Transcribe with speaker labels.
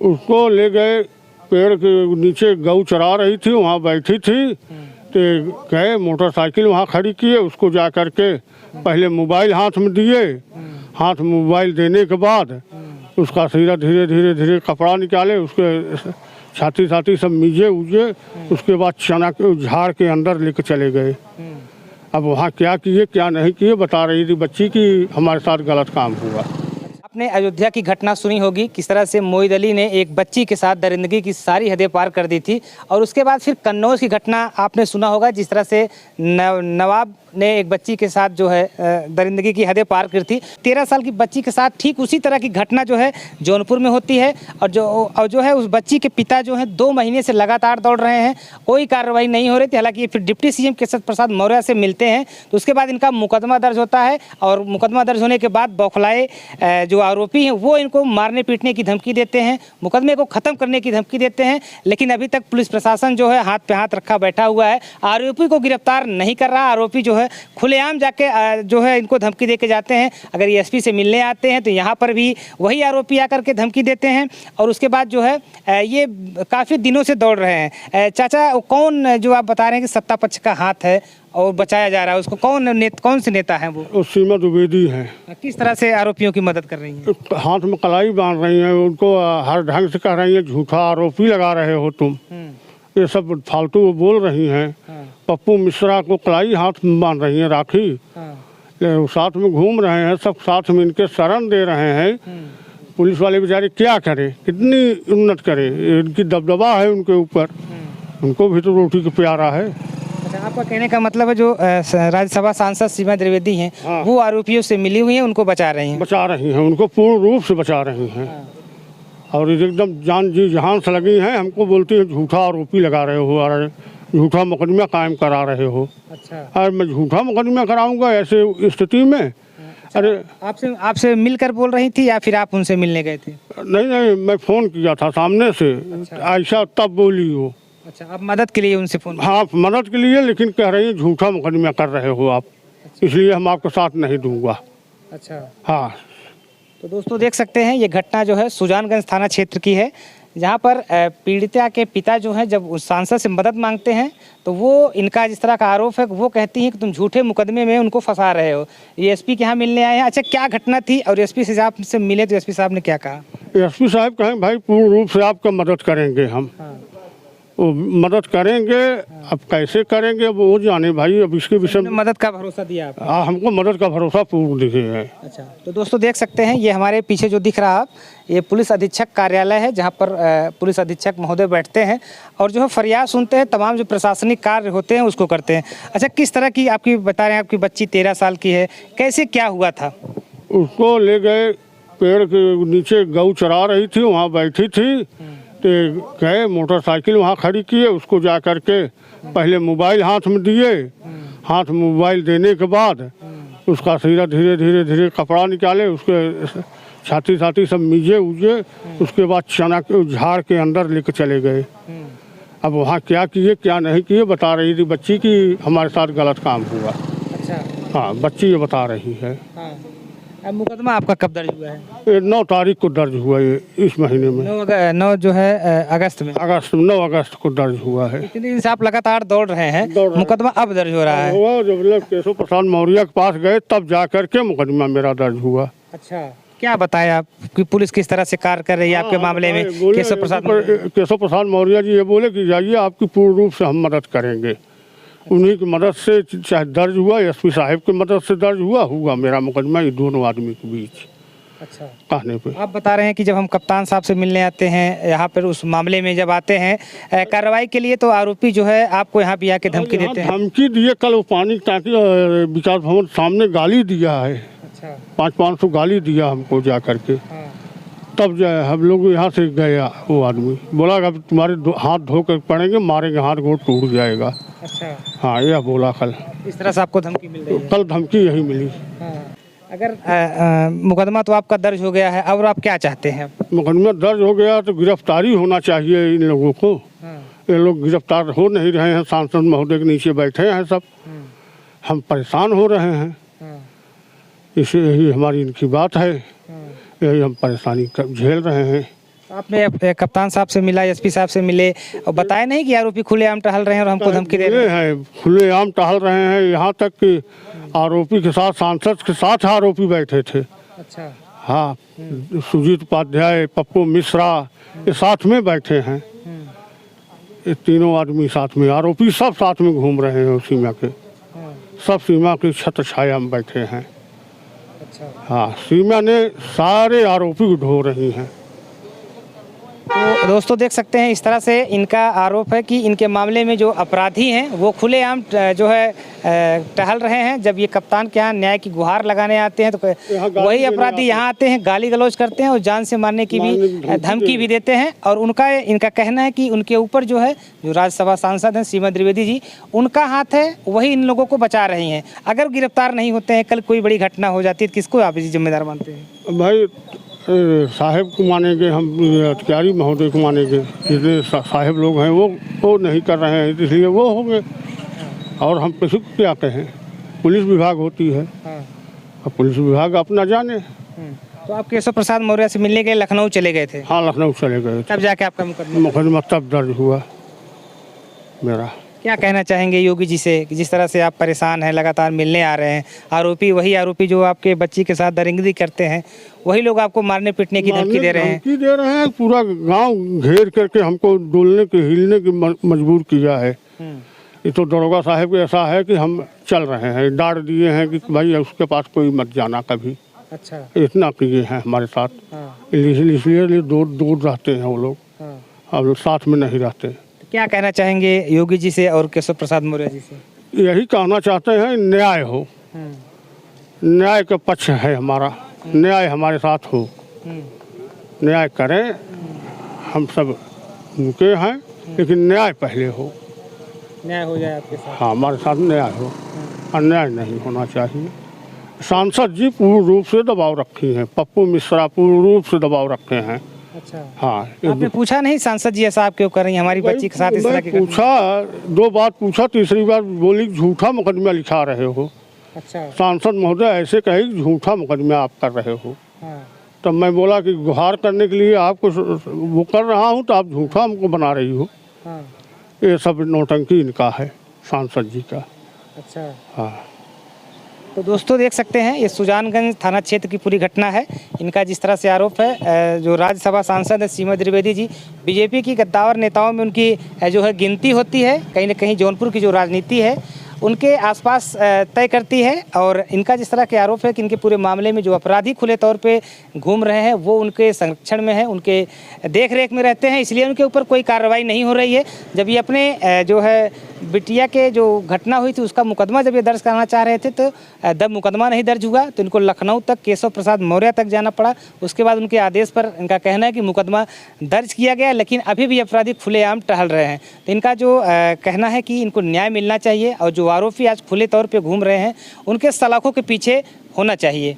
Speaker 1: उसको ले गए पेड़ के नीचे, गऊ चरा रही थी, वहाँ बैठी थी, तो गए मोटरसाइकिल वहाँ खड़ी किए, उसको जा करके पहले मोबाइल हाथ में दिए, हाथ में मोबाइल देने के बाद उसका सिरा धीरे धीरे धीरे कपड़ा निकाले, उसके छाती सब मीजे उजे, उसके बाद चना के झाड़ के अंदर लेके चले गए। अब वहाँ क्या किए क्या नहीं किए बता रही थी बच्ची कि हमारे साथ गलत काम हुआ।
Speaker 2: आपने अयोध्या की घटना सुनी होगी, किस तरह से मोईद अली ने एक बच्ची के साथ दरिंदगी की सारी हदें पार कर दी थी। और उसके बाद फिर कन्नौज की घटना आपने सुना होगा, जिस तरह से नवाब ने एक बच्ची के साथ जो है दरिंदगी की हदें पार की थी। 13 साल की बच्ची के साथ ठीक उसी तरह की घटना जो है जौनपुर में होती है। और जो है उस बच्ची के पिता जो है 2 महीने से लगातार दौड़ रहे हैं, कोई कार्रवाई नहीं हो रही थी। हालांकि फिर डिप्टी सीएम केशव प्रसाद मौर्य से मिलते हैं, तो उसके बाद इनका मुकदमा दर्ज होता है। और मुकदमा दर्ज होने के बाद बौखलाए जो आरोपी हैं वो इनको मारने पीटने की धमकी देते हैं, मुकदमे को ख़त्म करने की धमकी देते हैं। लेकिन अभी तक पुलिस प्रशासन जो है हाथ पे हाथ रखा बैठा हुआ है, आरोपी को गिरफ्तार नहीं कर रहा। आरोपी जो है खुलेआम जाके जो है इनको धमकी दे के जाते हैं। अगर एसपी से मिलने आते हैं तो यहाँ पर भी वही आरोपी आकर के धमकी देते हैं। और उसके बाद जो है ये काफ़ी दिनों से दौड़ रहे हैं। चाचा, कौन जो आप बता रहे हैं कि सत्ता पक्ष का हाथ है और बचाया जा रहा है, उसको कौन से नेता हैं वो?
Speaker 1: सीमा द्विवेदी है।
Speaker 2: किस तरह से आरोपियों की मदद कर रही हैं?
Speaker 1: हाथ में कलाई बांध रही हैं, उनको हर ढंग से कह रही हैं झूठा आरोपी लगा रहे हो तुम, ये सब फालतू वो बोल रही हैं। पप्पू मिश्रा को कलाई हाथ में बांध रही हैं, राखी साथ में घूम रहे हैं, सब साथ में इनके शरण दे रहे हैं। पुलिस वाले बेचारे क्या करें, कितनी उन्नत करें, इनकी दबदबा है उनके ऊपर, उनको भी तो रोटी का प्यारा है।
Speaker 2: अच्छा, आपका कहने का मतलब है जो राज्यसभा सांसद सीमा द्विवेदी हैं, वो आरोपियों से मिली हुई हैं, उनको बचा रही हैं,
Speaker 1: उनको पूर्ण रूप से बचा रही हैं। और एकदम जान जी जहान से लगी हैं, हमको बोलती है झूठा आरोपी लगा रहे हो और झूठा मुकदमा कायम करा रहे हो।
Speaker 2: अच्छा,
Speaker 1: और मैं झूठा मुकदमा कराऊंगा ऐसे स्थिति में? अरे
Speaker 2: आपसे मिलकर बोल रही थी या फिर आप उनसे मिलने गए थे?
Speaker 1: नहीं, मैं फ़ोन किया था सामने से। अच्छा। ऐसा तब बोली वो।
Speaker 2: अच्छा, आप मदद के लिए उनसे फ़ोन?
Speaker 1: हाँ, मदद के लिए, लेकिन कह रही है झूठा मुकदमा कर रहे हो आप। अच्छा। इसलिए हम आपको साथ नहीं दूंगा।
Speaker 2: अच्छा,
Speaker 1: हाँ।
Speaker 2: तो दोस्तों देख सकते हैं ये घटना जो है सुजानगंज थाना क्षेत्र की है, जहाँ पर पीड़िता के पिता जो हैं जब उस सांसद से मदद मांगते हैं तो वो इनका जिस तरह का आरोप है, वो कहती हैं कि तुम झूठे मुकदमे में उनको फंसा रहे हो। ये एसपी के यहाँ मिलने आए हैं। अच्छा, क्या घटना थी और एसपी से आपसे मिले तो एसपी साहब ने क्या कहा?
Speaker 1: एसपी साहब कहें भाई पूर्ण रूप से आपका मदद करेंगे हम। हाँ। वो मदद करेंगे। अब कैसे करेंगे अब वो जाने भाई, अब इसके विषय में
Speaker 2: मदद का भरोसा दिया आप?
Speaker 1: हाँ, हमको मदद का भरोसा पूर्ण दिखे है।
Speaker 2: अच्छा, तो दोस्तों देख सकते हैं ये हमारे पीछे जो दिख रहा ये पुलिस अधीक्षक कार्यालय है, जहाँ पर पुलिस अधीक्षक महोदय बैठते हैं और जो है फरियाद सुनते हैं, तमाम जो प्रशासनिक कार्य होते हैं उसको करते हैं। अच्छा, किस तरह की आपकी बता रहे हैं, आपकी बच्ची 13 साल की है, कैसे क्या हुआ था?
Speaker 1: उसको ले गए पेड़ के नीचे, गऊ चरा रही थी, वहाँ बैठी थी, तो गए मोटरसाइकिल वहाँ खड़ी किए, उसको जा करके पहले मोबाइल हाथ में दिए, हाथ में मोबाइल देने के बाद उसका सिरा धीरे धीरे धीरे कपड़ा निकाले, उसके छाती सब मीजे उजे, उसके बाद चना के झाड़ के अंदर लेके चले गए। अब वहाँ क्या किए क्या नहीं किए बता रही थी बच्ची कि हमारे साथ गलत काम हुआ।
Speaker 2: अच्छा,
Speaker 1: हाँ, बच्ची ये बता रही है।
Speaker 2: हाँ। अब मुकदमा आपका कब दर्ज हुआ है?
Speaker 1: 9 तारीख को दर्ज हुआ, ये इस महीने में
Speaker 2: 9 जो है अगस्त में,
Speaker 1: 9 अगस्त को दर्ज हुआ है।
Speaker 2: इतने दिन से आप लगातार दौड़ रहे हैं, मुकदमा अब दर्ज हो रहा है?
Speaker 1: जब केशव प्रसाद मौर्य के पास गए तब जा करके मुकदमा मेरा दर्ज हुआ।
Speaker 2: अच्छा, क्या बताया आप कि पुलिस किस तरह से कार्य कर रही है आपके मामले में?
Speaker 1: केशव प्रसाद मौर्य जी ये बोले कि जाइए आपकी पूर्ण रूप से हम मदद करेंगे। उन्हीं की मदद से चाहे दर्ज हुआ, एसपी साहब की मदद से दर्ज हुआ मेरा मुकदमा, ये दोनों आदमी के बीच।
Speaker 2: अच्छा,
Speaker 1: कहने पे
Speaker 2: आप बता रहे हैं कि जब हम कप्तान साहब से मिलने आते हैं यहाँ पर, उस मामले में जब आते हैं कार्रवाई के लिए, तो आरोपी जो है आपको यहाँ भी आके धमकी देते हैं?
Speaker 1: धमकी दिए, कल वो पानी टाँकी विकास भवन सामने गाली दिया है। अच्छा, 500 गाली दिया हमको जा करके। हाँ। तब जो है हम लोग यहाँ से गया, वो आदमी बोला अब तुम्हारे हाथ धो कर पड़ेंगे, मारेंगे, हाथ गोड़ टूट जाएगा। अच्छा, हाँ, यह बोला कल।
Speaker 2: इस तरह से आपको धमकी मिल रही है?
Speaker 1: कल धमकी यही मिली।
Speaker 2: हाँ। अगर मुकदमा तो आपका दर्ज हो गया है, अब आप क्या चाहते हैं?
Speaker 1: मुकदमा दर्ज हो गया तो गिरफ्तारी होना चाहिए इन लोगों को। हाँ। ये लोग गिरफ्तार हो नहीं रहे हैं, सांसद महोदय के नीचे बैठे हैं सब, हम परेशान हो रहे हैं। इसे यही हमारी इनकी बात है, यही हम परेशानी झेल रहे हैं।
Speaker 2: आपने कप्तान साहब से मिला, एसपी साहब से मिले और बताया नहीं कि आरोपी खुलेआम टहल रहे हैं और हमको धमकी दे रहे हैं?
Speaker 1: खुलेआम टहल रहे हैं, यहाँ तक कि आरोपी के साथ, सांसद के साथ आरोपी बैठे थे।
Speaker 2: अच्छा।
Speaker 1: हाँ, सुजीत उपाध्याय, पप्पू मिश्रा, ये साथ में बैठे हैं। ये तीनों आदमी साथ में, आरोपी सब साथ में घूम रहे हैं सीमा के, सब सीमा की छत्र छाया में बैठे हैं।
Speaker 2: अच्छा।
Speaker 1: हाँ, सीमा ने सारे आरोपी को ढो रही हैं।
Speaker 2: तो दोस्तों देख सकते हैं इस तरह से इनका आरोप है कि इनके मामले में जो अपराधी हैं वो खुलेआम जो है टहल रहे हैं। जब ये कप्तान के यहाँ न्याय की गुहार लगाने आते हैं तो वही अपराधी यहाँ आते हैं, गाली गलौज करते हैं और जान से मारने की भी धमकी भी देते हैं। और इनका कहना है कि उनके ऊपर जो है, जो राज्यसभा सांसद हैं सीमा द्विवेदी जी, उनका हाथ है, वही इन लोगों को बचा रही हैं। अगर गिरफ्तार नहीं होते हैं, कल कोई बड़ी घटना हो जाती है, किसको आप इसी जिम्मेदार मानते हैं?
Speaker 1: भाई साहेब को मानेंगे हम, अधिकारी महोदय को मानेंगे। जितने साहेब लोग हैं वो नहीं कर रहे हैं, इसलिए वो होंगे। और हम किसी को क्या कहें, पुलिस विभाग होती है। अब पुलिस विभाग अपना जाने।
Speaker 2: तो आप केशव प्रसाद मौर्य से मिलने के लिए लखनऊ चले गए थे?
Speaker 1: हाँ, लखनऊ चले गए थे।
Speaker 2: तब जाके आपका
Speaker 1: मुकदमा तब दर्ज हुआ मेरा।
Speaker 2: क्या कहना चाहेंगे योगी जी से कि जिस तरह से आप परेशान हैं, लगातार मिलने आ रहे हैं, वही आरोपी जो आपके बच्ची के साथ दरिंदगी करते हैं, वही लोग आपको मारने पीटने की धमकी दे रहे हैं?
Speaker 1: पूरा गांव घेर करके हमको डोलने के, हिलने की मजबूर किया है। ये तो दरोगा साहब के ऐसा है कि हम चल रहे हैं, डांट दिए हैं कि भाई उसके पास कोई मत जाना कभी।
Speaker 2: अच्छा।
Speaker 1: इतना किए हैं हमारे साथ। इसलिए दूर रहते हैं वो लोग, अब साथ में नहीं रहते।
Speaker 2: क्या कहना चाहेंगे योगी जी से और केशव प्रसाद मौर्य जी से?
Speaker 1: यही कहना चाहते हैं, न्याय हो, न्याय का पक्ष है हमारा, न्याय हमारे साथ हो, न्याय करें। हम सब उनके हैं, लेकिन न्याय पहले हो,
Speaker 2: न्याय हो जाए आपके साथ।
Speaker 1: हाँ, हमारे साथ न्याय हो, अन्याय नहीं होना चाहिए। सांसद जी पूर्ण रूप से दबाव रखी हैं, पप्पू मिश्रा पूर्ण रूप से दबाव रखे हैं।
Speaker 2: अच्छा।
Speaker 1: हाँ,
Speaker 2: आपने पूछा नहीं सांसद जी ऐसा आप क्यों कर रही हैं हमारी बच्ची के साथ इस तरह की?
Speaker 1: पूछा, 2 बार पूछा, तीसरी बार बोली झूठा मुकदमा लिखा रहे हो।
Speaker 2: अच्छा।
Speaker 1: सांसद महोदय ऐसे कहे कि झूठा मुकदमा आप कर रहे हो। तब मैं बोला कि गुहार करने के लिए आपको वो कर रहा हूँ, तो आप झूठा हमको बना रही हो। ये सब नौटंकी इनका है, सांसद जी का।
Speaker 2: अच्छा।
Speaker 1: हाँ।
Speaker 2: तो दोस्तों देख सकते हैं ये सुजानगंज थाना क्षेत्र की पूरी घटना है। इनका जिस तरह से आरोप है, जो राज्यसभा सांसद है सीमा द्विवेदी जी, बीजेपी की गद्दावर नेताओं में उनकी जो है गिनती होती है। कहीं ना कहीं जौनपुर की जो राजनीति है उनके आसपास तय करती है। और इनका जिस तरह के आरोप है कि इनके पूरे मामले में जो अपराधी खुले तौर पे घूम रहे हैं वो उनके संरक्षण में है, उनके देख रेख में रहते हैं, इसलिए उनके ऊपर कोई कार्रवाई नहीं हो रही है। जब ये अपने जो है बिटिया के जो घटना हुई थी उसका मुकदमा जब ये दर्ज कराना चाह रहे थे, तो जब मुकदमा नहीं दर्ज हुआ तो इनको लखनऊ तक, केशव प्रसाद मौर्य तक जाना पड़ा। उसके बाद उनके आदेश पर इनका कहना है कि मुकदमा दर्ज किया गया, लेकिन अभी भी अपराधी खुलेआम टहल रहे हैं। तो इनका जो कहना है कि इनको न्याय मिलना चाहिए और जो आरोपी आज खुले तौर पे घूम रहे हैं उनके सलाखों के पीछे होना चाहिए।